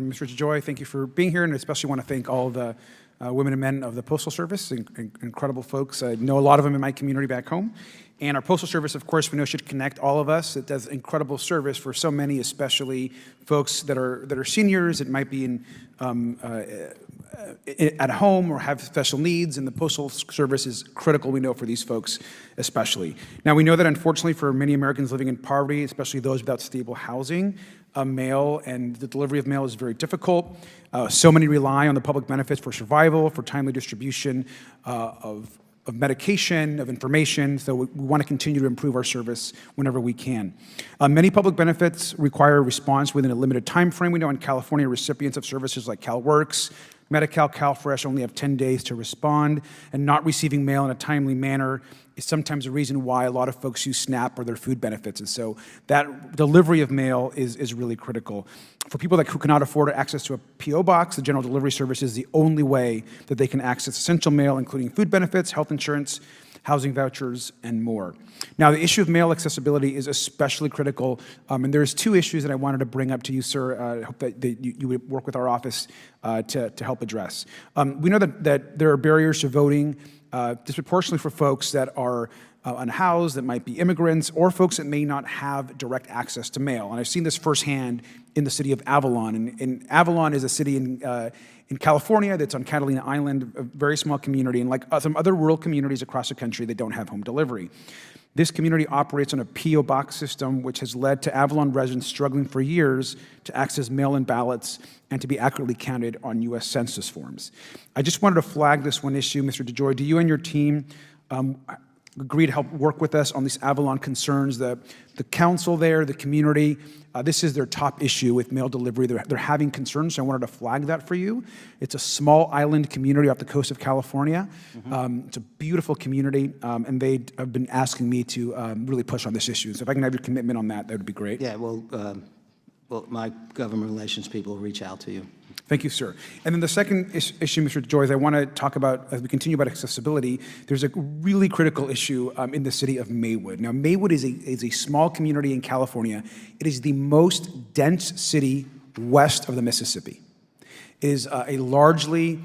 Mr. DeJoy, thank you for being here, and especially want to thank all the women and men of the Postal Service, incredible folks. I know a lot of them in my community back home. And our Postal Service, of course, we know should connect all of us. It does incredible service for so many, especially folks that are seniors. It might be at home or have special needs, and the Postal Service is critical, we know, for these folks especially. Now, we know that unfortunately for many Americans living in poverty, especially those without stable housing, mail and the delivery of mail is very difficult. So many rely on the public benefits for survival, for timely distribution of medication, of information, so we want to continue to improve our service whenever we can. Many public benefits require a response within a limited time frame. We know in California, recipients of services like CalWorks, Medi-Cal, CalFresh only have 10 days to respond, and not receiving mail in a timely manner is sometimes a reason why a lot of folks use SNAP or their food benefits. And so that delivery of mail is really critical. For people who cannot afford access to a P.O. box, the General Delivery Service is the only way that they can access essential mail, including food benefits, health insurance, housing vouchers, and more. Now, the issue of mail accessibility is especially critical, and there's two issues that I wanted to bring up to you, sir. I hope that you would work with our office to help address. We know that there are barriers to voting disproportionately for folks that are unhoused, that might be immigrants, or folks that may not have direct access to mail. And I've seen this firsthand in the city of Avalon. And Avalon is a city in California that's on Catalina Island, a very small community, and like some other rural communities across the country, they don't have home delivery. This community operates on a P.O. box system, which has led to Avalon residents struggling for years to access mail-in ballots and to be accurately counted on U.S. Census forms. I just wanted to flag this one issue, Mr. DeJoy. Do you and your team agree to help work with us on these Avalon concerns? The council there, the community, this is their top issue with mail delivery. They're having concerns, so I wanted to flag that for you. It's a small island community off the coast of California. It's a beautiful community, and they have been asking me to really push on this issue. So if I can have your commitment on that, that would be great. Yeah, well, my government relations people will reach out to you. Thank you, sir. And then the second issue, Mr. DeJoy, is I want to talk about, as we continue about accessibility, there's a really critical issue in the city of Maywood. Now, Maywood is a small community in California. It is the most dense city west of the Mississippi. It is a largely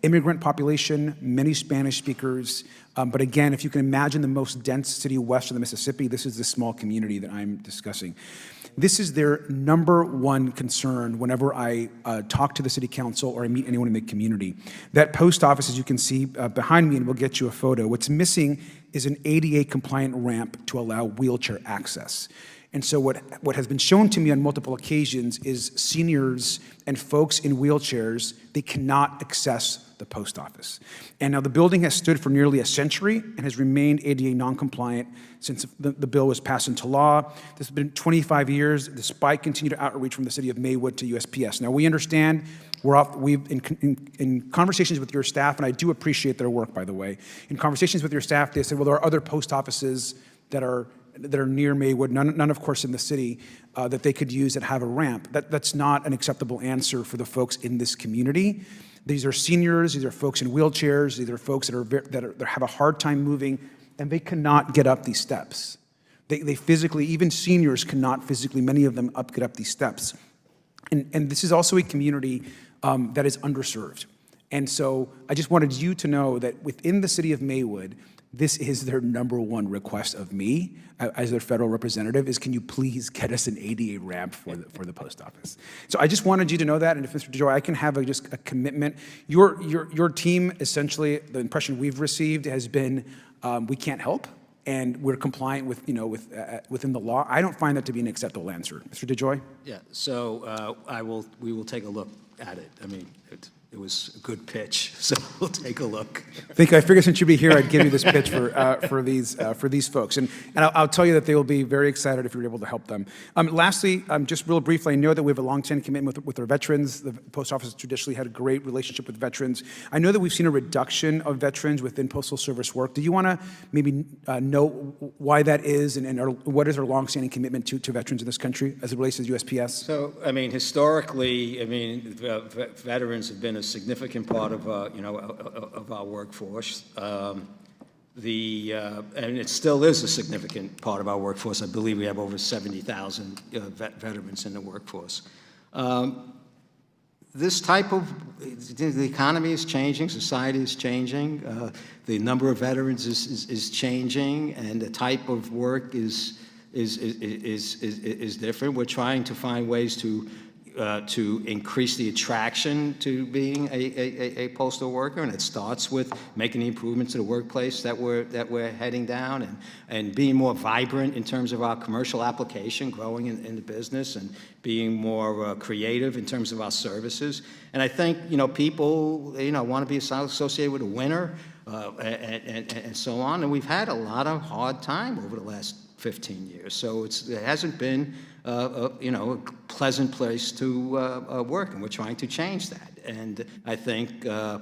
immigrant population, many Spanish speakers. But again, if you can imagine the most dense city west of the Mississippi, this is the small community that I'm discussing. This is their number one concern whenever I talk to the city council or I meet anyone in the community. That post office, as you can see behind me, and we'll get you a photo, what's missing is an ADA compliant ramp to allow wheelchair access. And so what has been shown to me on multiple occasions is seniors and folks in wheelchairs, they cannot access the post office. And now the building has stood for nearly a century and has remained ADA non-compliant since the bill was passed into law. This has been 25 years, despite continued outreach from the city of Maywood to USPS. Now we understand we've in conversations with your staff, and I do appreciate their work, by the way. In conversations with your staff, they said, well, there are other post offices that are near Maywood, none of course in the city, that they could use that have a ramp. That's not an acceptable answer for the folks in this community. These are seniors, these are folks in wheelchairs, these are folks that have a hard time moving, and they cannot get up these steps. They physically, even seniors cannot physically, many of them get up these steps. And this is also a community that is underserved. And so I just wanted you to know that within the city of Maywood, this is their number one request of me as their federal representative is, can you please get us an ADA ramp for the post office? So I just wanted you to know that, and if Mr. DeJoy, I can have just a commitment. Your team, essentially, the impression we've received has been, we can't help, and we're compliant with, within the law. I don't find that to be an acceptable answer. Mr. DeJoy? Yeah, so we will take a look at it. I mean, it was a good pitch, so we'll take a look. Thank you. I figured since you'd be here, I'd give you this pitch for these folks, and I'll tell you that they will be very excited if you're able to help them. Lastly, just real briefly, I know that we have a long-standing commitment with our veterans. The post office has traditionally had a great relationship with veterans. I know that we've seen a reduction of veterans within Postal Service work. Do you want to maybe know why that is, and what is our long-standing commitment to veterans in this country as it relates to the USPS? So, I mean, historically, veterans have been a significant part of of our workforce. And it still is a significant part of our workforce. I believe we have over 70,000 veterans in the workforce. This type of, the economy is changing, society is changing, the number of veterans is changing, and the type of work is different. We're trying to find ways to increase the attraction to being a postal worker, and it starts with making the improvements to the workplace that we're heading down, and being more vibrant in terms of our commercial application, growing in the business, and being more creative in terms of our services. And I think, people, want to be associated with a winner, and so on. And we've had a lot of hard time over the last 15 years. So it hasn't been, a pleasant place to work, and we're trying to change that. And I think, I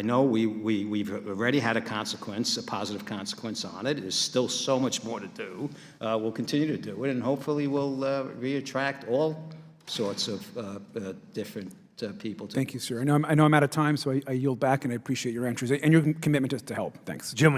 know we've already had a positive consequence on it. There's still so much more to do. We'll continue to do it, and hopefully we'll reattract all sorts of different people. Thank you, sir. I know I'm out of time, so I yield back, and I appreciate your answers and your commitment to help. Thanks. Gentlemen.